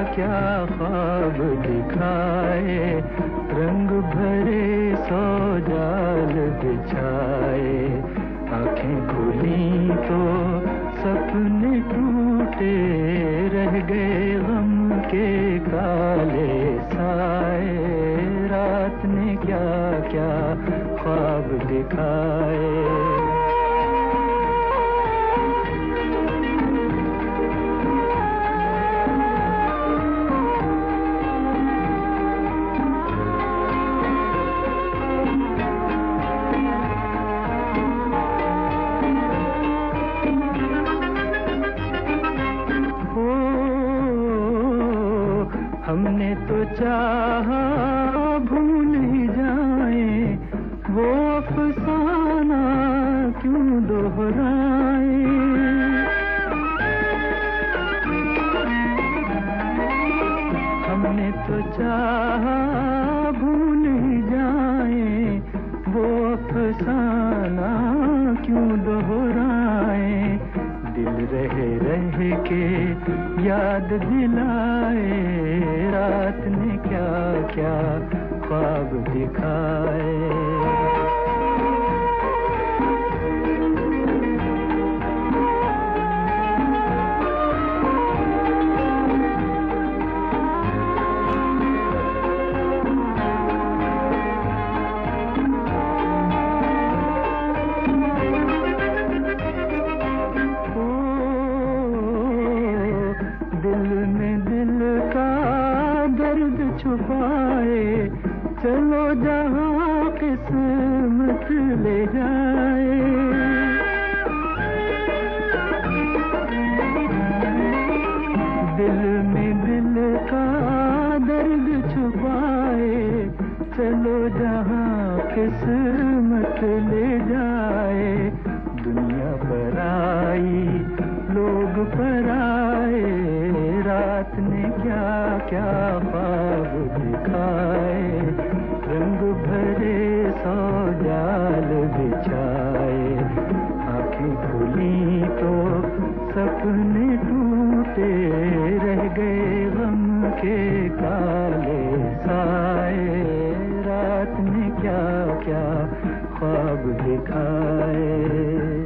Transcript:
क्या ख्वाब दिखाए, रंग भरे सौ जाल बिछाए। आंखें खुली तो सपने टूटे, रह गए गम के काले साए। रात ने क्या क्या ख्वाब दिखाए। हमने तो चाहा भूल ही जाए, वो अफसाना क्यों दोहराए। हमने तो चाहा भूल ही जाए, वो अफसाना क्यों दोहराए। दिल रह के याद दिलाए, रात ने क्या क्या ख्वाब दिखाए। दिल में दिल का दर्द छुपाए, चलो जहाँ किस्मत ले जाए। दिल में दिल का दर्द छुपाए, चलो जहाँ किस्मत ले जाए। दुनिया पर आई लोग पर आए, रात ने क्या क्या ख्वाब दिखाए। रंग भरे सौ जाल बिछाए, आंखें खुली तो सपने टूटे, रह गए गम के काले साए। रात ने क्या क्या ख्वाब दिखाए।